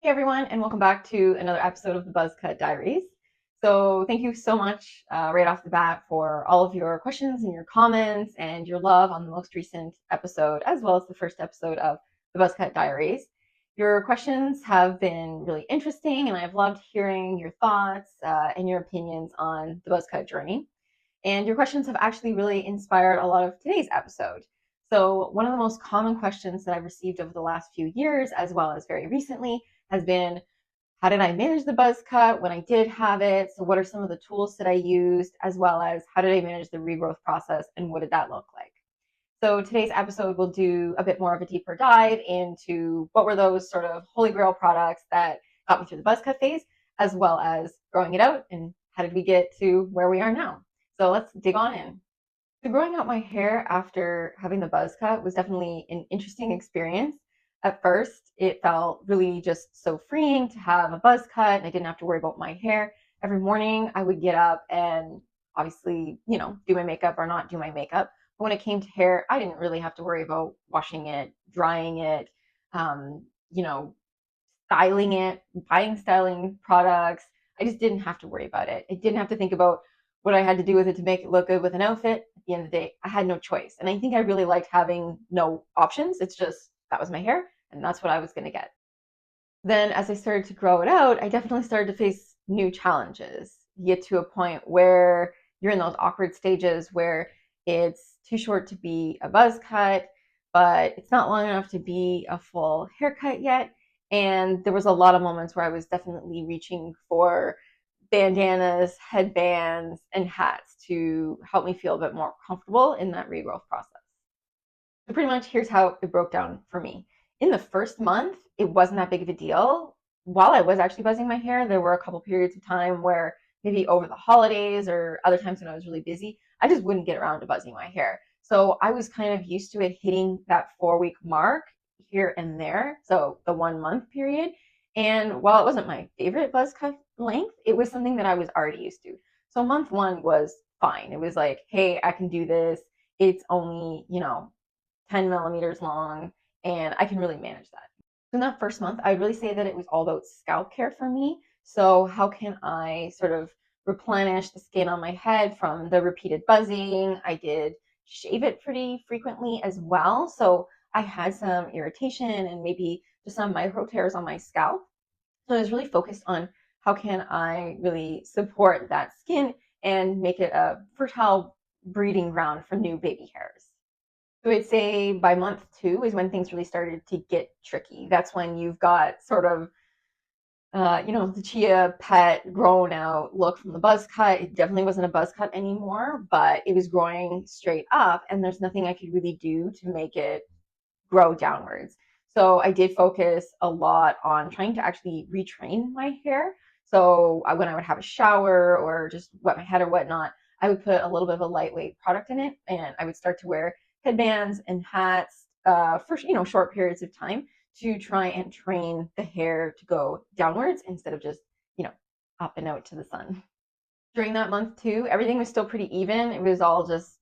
Hey everyone, and welcome back to another episode of the Buzzcut Diaries. So, thank you so much right off the bat for all of your questions and your comments and your love on the most recent episode, as well as the first episode of the Buzzcut Diaries. Your questions have been really interesting, and I've loved hearing your thoughts and your opinions on the Buzzcut journey. And your questions have actually really inspired a lot of today's episode. So, one of the most common questions that I've received over the last few years, as well as very recently, has been how did I manage the buzz cut when I did have it? So, what are some of the tools that I used, as well as how did I manage the regrowth process and what did that look like? So, today's episode will do a bit more of a deeper dive into what were those sort of holy grail products that got me through the buzz cut phase, as well as growing it out and how did we get to where we are now. So, let's dig on in. So growing out my hair after having the buzz cut was definitely an interesting experience. At first, it felt really just so freeing to have a buzz cut and I didn't have to worry about my hair. Every morning I would get up and obviously, do my makeup or not do my makeup. But when it came to hair, I didn't really have to worry about washing it, drying it, um, you know, styling it, buying styling products. I just didn't have to worry about it. I didn't have to think about what I had to do with it to make it look good with an outfit. At the end of the day, I had no choice. And I think I really liked having no options. It's just that was my hair and that's what I was going to get. Then as I started to grow it out, I definitely started to face new challenges. You get to a point where you're in those awkward stages where it's too short to be a buzz cut, but it's not long enough to be a full haircut yet. And there was a lot of moments where I was definitely reaching for bandanas, headbands, and hats to help me feel a bit more comfortable in that regrowth process. So pretty much here's how it broke down for me. In the first month, it wasn't that big of a deal. While I was actually buzzing my hair, there were a couple periods of time where maybe over the holidays or other times when I was really busy, I just wouldn't get around to buzzing my hair. So I was kind of used to it hitting that 4 week mark here and there. So the 1 month period. And while it wasn't my favorite buzz cut length, it was something that I was already used to. So month one was fine. It was like, hey, I can do this. It's only, 10 millimeters long, and I can really manage that. So in that first month, I would really say that it was all about scalp care for me. So how can I sort of replenish the skin on my head from the repeated buzzing? I did shave it pretty frequently as well. So I had some irritation and maybe just some micro tears on my scalp. So I was really focused on how can I really support that skin and make it a fertile breeding ground for new baby hairs. So I'd say by month two is when things really started to get tricky. That's when you've got sort of, the chia pet grown out look from the buzz cut. It definitely wasn't a buzz cut anymore, but it was growing straight up, and there's nothing I could really do to make it grow downwards. So I did focus a lot on trying to actually retrain my hair. So when I would have a shower or just wet my head or whatnot, I would put a little bit of a lightweight product in it, and I would start to wear headbands and hats for short periods of time to try and train the hair to go downwards instead of just you know up and out to the sun. During that month too, everything was still pretty even. It was all just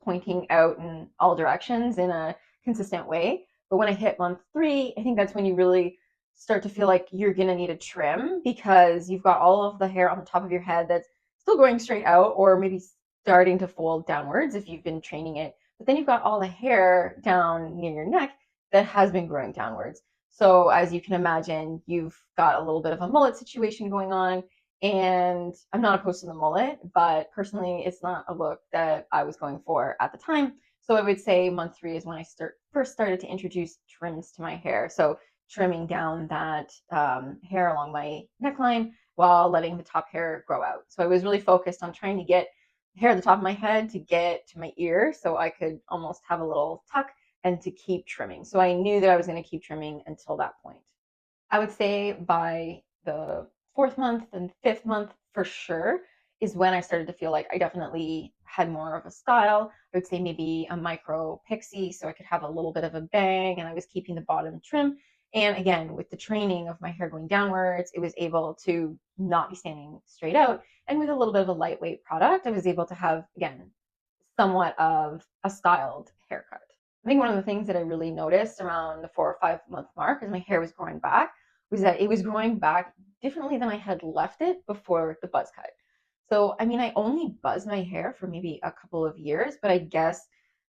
pointing out in all directions in a consistent way. But when I hit month three, I think that's when you really start to feel like you're gonna need a trim because you've got all of the hair on the top of your head that's still going straight out or maybe starting to fold downwards if you've been training it. But then you've got all the hair down near your neck that has been growing downwards. So as you can imagine, you've got a little bit of a mullet situation going on. And I'm not opposed to the mullet, but personally, it's not a look that I was going for at the time. So I would say month three is when I first started to introduce trims to my hair. So trimming down that hair along my neckline while letting the top hair grow out. So I was really focused on trying to get hair at the top of my head to get to my ear so I could almost have a little tuck and to keep trimming. So I knew that I was going to keep trimming until that point. I would say by the fourth month and fifth month for sure is when I started to feel like I definitely had more of a style. I would say maybe a micro pixie so I could have a little bit of a bang and I was keeping the bottom trim. And again, with the training of my hair going downwards, it was able to not be standing straight out. And with a little bit of a lightweight product, I was able to have, again, somewhat of a styled haircut. I think one of the things that I really noticed around the 4 or 5 month mark as my hair was growing back was that it was growing back differently than I had left it before the buzz cut. So, I mean, I only buzzed my hair for maybe a couple of years, but I guess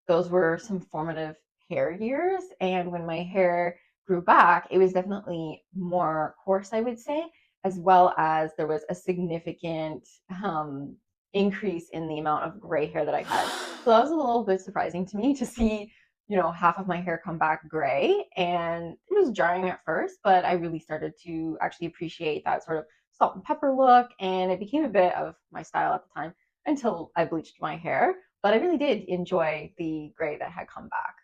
those were some formative hair years. And when my hair grew back, it was definitely more coarse, I would say, as well as there was a significant increase in the amount of gray hair that I had. So that was a little bit surprising to me to see, half of my hair come back gray. And it was jarring at first, but I really started to actually appreciate that sort of salt and pepper look. And it became a bit of my style at the time until I bleached my hair. But I really did enjoy the gray that had come back.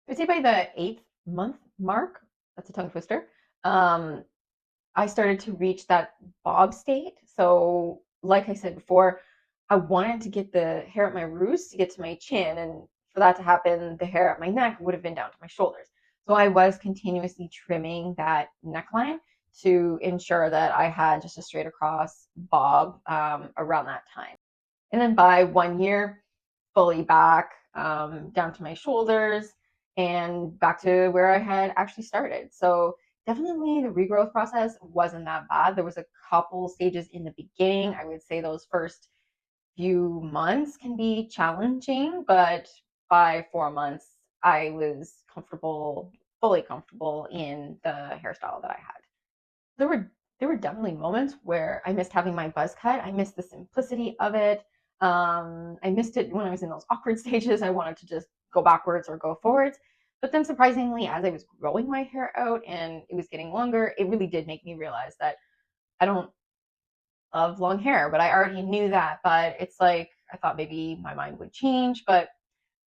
I would say by the 8th month mark, that's a tongue twister, I started to reach that bob state. So, like I said before, I wanted to get the hair at my roots to get to my chin. And for that to happen, the hair at my neck would have been down to my shoulders. So I was continuously trimming that neckline to ensure that I had just a straight across bob around that time. And then by 1 year, fully back down to my shoulders and back to where I had actually started. So definitely the regrowth process wasn't that bad. There was a couple stages in the beginning. I would say those first few months can be challenging, but by 4 months, I was comfortable, fully comfortable in the hairstyle that I had. There were there were definitely moments where I missed having my buzz cut. I missed the simplicity of it. I missed it when I was in those awkward stages. I wanted to just go backwards or go forwards. But then surprisingly, as I was growing my hair out and it was getting longer, it really did make me realize that I don't love long hair, but I already knew that. But it's like I thought maybe my mind would change. But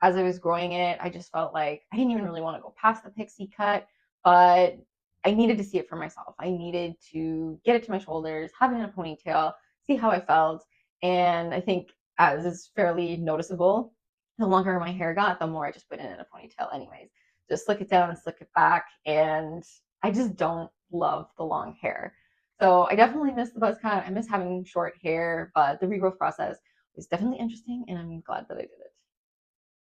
as I was growing it, I just felt like I didn't even really want to go past the pixie cut, but I needed to see it for myself. I needed to get it to my shoulders, have it in a ponytail, see how I felt. And I think, as is fairly noticeable, the longer my hair got, the more I just put it in a ponytail, anyways. Just slick it down and slick it back. And I just don't love the long hair. So I definitely miss the buzz cut. I miss having short hair, but the regrowth process was definitely interesting, and I'm glad that I did it.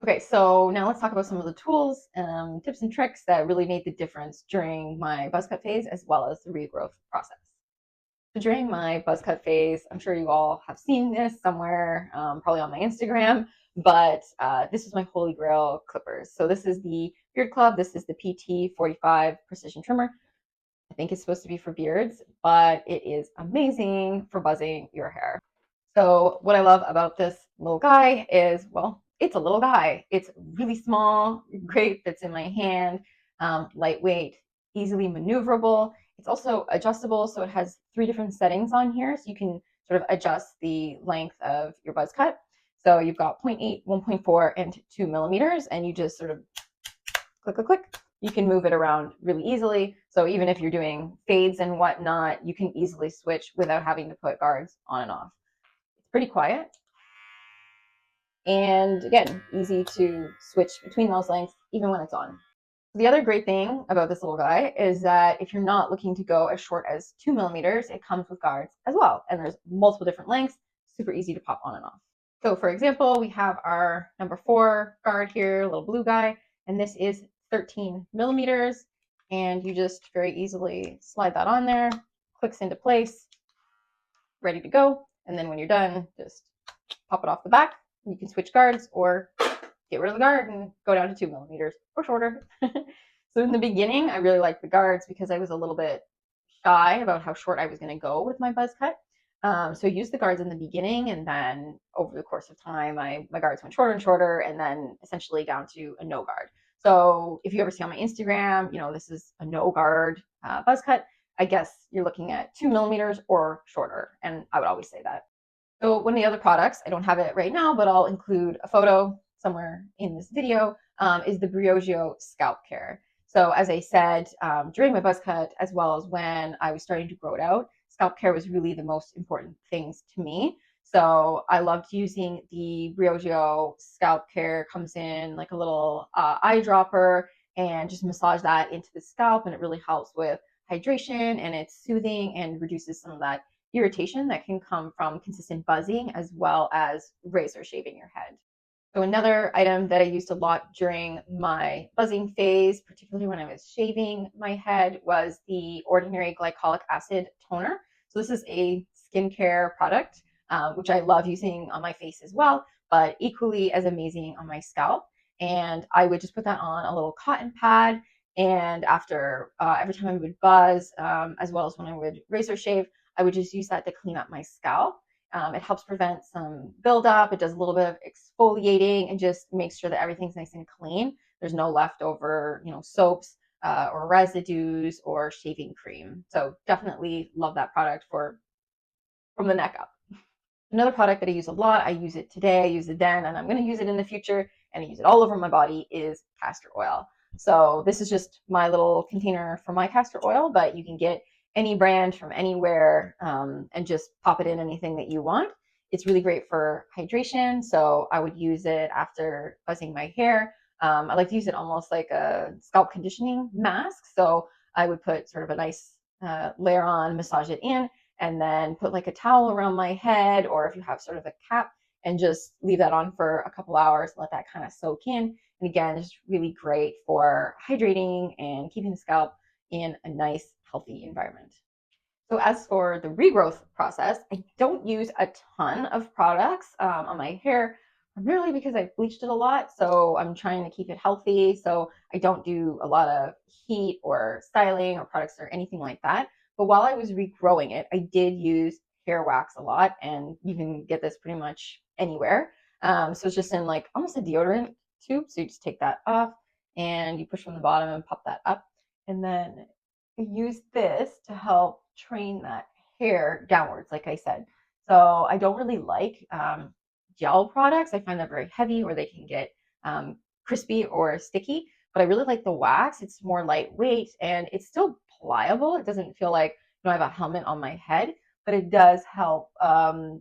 Okay, so now let's talk about some of the tools, tips and tricks that really made the difference during my buzz cut phase as well as the regrowth process. So during my buzz cut phase, I'm sure you all have seen this somewhere, probably on my Instagram, but this is my holy grail clippers. So this is the Beard Club. This is the PT45 Precision Trimmer. I think it's supposed to be for beards, but it is amazing for buzzing your hair. So what I love about this little guy is, well, it's a little guy. It's really small, great, fits in my hand, lightweight, easily maneuverable. It's also adjustable, so it has 3 different settings on here, so you can sort of adjust the length of your buzz cut. So you've got 0.8, 1.4, and 2 millimeters, and you just sort of click, click, click. You can move it around really easily. So even if you're doing fades and whatnot, you can easily switch without having to put guards on and off. It's pretty quiet. And again, easy to switch between those lengths, even when it's on. The other great thing about this little guy is that if you're not looking to go as short as 2 millimeters, it comes with guards as well. And there's multiple different lengths, super easy to pop on and off. So for example, we have our number 4 guard here, little blue guy, and this is 13 millimeters. And you just very easily slide that on there, clicks into place, ready to go. And then when you're done, just pop it off the back. You can switch guards or get rid of the guard and go down to 2 millimeters or shorter. So in the beginning, I really liked the guards because I was a little bit shy about how short I was going to go with my buzz cut. So I used the guards in the beginning, and then over the course of time, my guards went shorter and shorter, and then essentially down to a no guard. So if you ever see on my Instagram, this is a no guard buzz cut. I guess you're looking at 2 millimeters or shorter, and I would always say that. So one of the other products, I don't have it right now, but I'll include a photo somewhere in this video, is the Briogeo Scalp Care. So as I said, during my buzz cut, as well as when I was starting to grow it out, scalp care was really the most important things to me. So I loved using the Briogeo Scalp Care. Comes in like a little eyedropper, and just massage that into the scalp, and it really helps with hydration, and it's soothing and reduces some of that irritation that can come from consistent buzzing as well as razor shaving your head. So another item that I used a lot during my buzzing phase, particularly when I was shaving my head, was the Ordinary Glycolic Acid Toner. So this is a skincare product, which I love using on my face as well, but equally as amazing on my scalp. And I would just put that on a little cotton pad. And after every time I would buzz, as well as when I would razor shave, I would just use that to clean up my scalp. It helps prevent some buildup. It does a little bit of exfoliating and just makes sure that everything's nice and clean. There's no leftover, soaps or residues or shaving cream. So definitely love that product for from the neck up. Another product that I use a lot, I use it today, I use it then, and I'm going to use it in the future, and I use it all over my body, is castor oil. So this is just my little container for my castor oil, but you can get any brand from anywhere and just pop it in anything that you want. It's really great for hydration, so I would use it after buzzing my hair. I like to use it almost like a scalp conditioning mask. So I would put sort of a nice layer on, massage it in, and then put like a towel around my head, or if you have sort of a cap, and just leave that on for a couple hours, let that kind of soak in. And again, it's really great for hydrating and keeping the scalp in a nice, healthy environment. So as for the regrowth process, I don't use a ton of products on my hair, primarily because I bleached it a lot. So I'm trying to keep it healthy. So I don't do a lot of heat or styling or products or anything like that. But while I was regrowing it, I did use hair wax a lot, and you can get this pretty much anywhere. So it's just in like almost a deodorant tube. So you just take that off and you push from the bottom and pop that up. And then use this to help train that hair downwards, like I said. So I don't really like gel products. I find them very heavy, or they can get crispy or sticky. But I really like the wax. It's more lightweight and it's still pliable. It doesn't feel like I have a helmet on my head, but it does help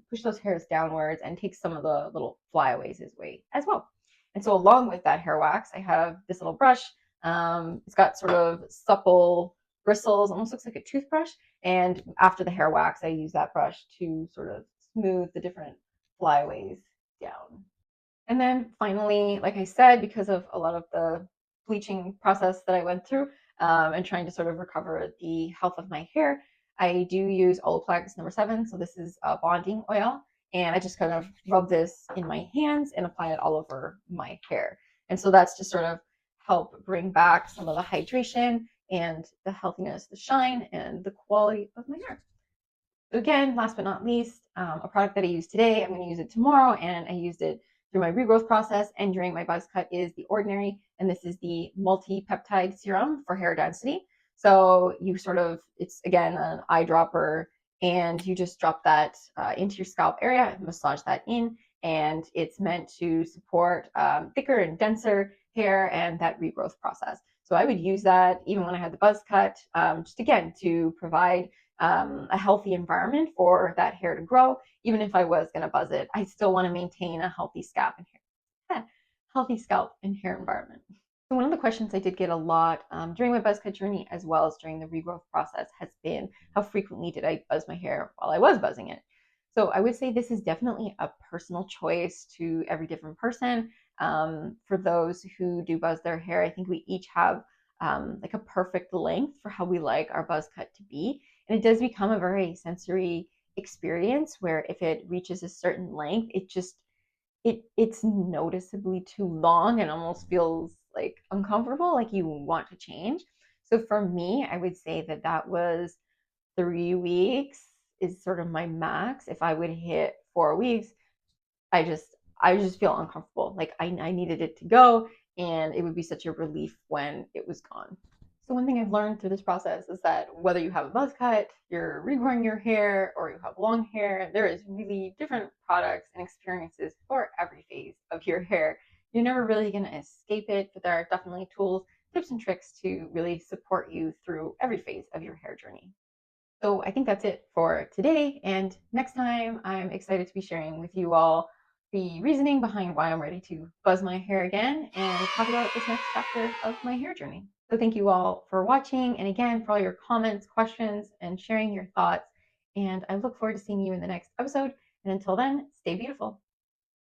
push those hairs downwards and take some of the little flyaways away as well. And so along with that hair wax, I have this little brush. It's got sort of supple bristles, almost looks like a toothbrush. And after the hair wax, I use that brush to sort of smooth the different flyaways down. And then finally, like I said, because of a lot of the bleaching process that I went through and trying to sort of recover the health of my hair, I do use Olaplex No. 7. So this is a bonding oil. And I just kind of rub this in my hands and apply it all over my hair. And so that's just sort of help bring back some of the hydration and the healthiness, the shine, and the quality of my hair. So again, last but not least, a product that I use today, I'm going to use it tomorrow, and I used it through my regrowth process and during my buzz cut, is the Ordinary, and this is the Multi-Peptide Serum for hair density. So you sort of, it's again an eyedropper, and you just drop that into your scalp area, massage that in, and it's meant to support thicker and denser hair and that regrowth process. So I would use that even when I had the buzz cut, just again to provide a healthy environment for that hair to grow. Even if I was going to buzz it, I still want to maintain a healthy scalp and hair, healthy scalp and hair environment. So one of the questions I did get a lot during my buzz cut journey, as well as during the regrowth process, has been how frequently did I buzz my hair while I was buzzing it? So I would say this is definitely a personal choice to every different person. For those who do buzz their hair, I think we each have like a perfect length for how we like our buzz cut to be. And it does become a very sensory experience where if it reaches a certain length, it's noticeably too long and almost feels like uncomfortable, like you want to change. So for me, I would say that that was 3 weeks is sort of my max. If I would hit 4 weeks, I just feel uncomfortable. Like I needed it to go, and it would be such a relief when it was gone. So one thing I've learned through this process is that whether you have a buzz cut, you're regrowing your hair, or you have long hair, there is really different products and experiences for every phase of your hair. You're never really going to escape it, but there are definitely tools, tips, and tricks to really support you through every phase of your hair journey. So I think that's it for today. And next time, I'm excited to be sharing with you all the reasoning behind why I'm ready to buzz my hair again and talk about this next chapter of my hair journey. So thank you all for watching, and again, for all your comments, questions, and sharing your thoughts. And I look forward to seeing you in the next episode. And until then, stay beautiful.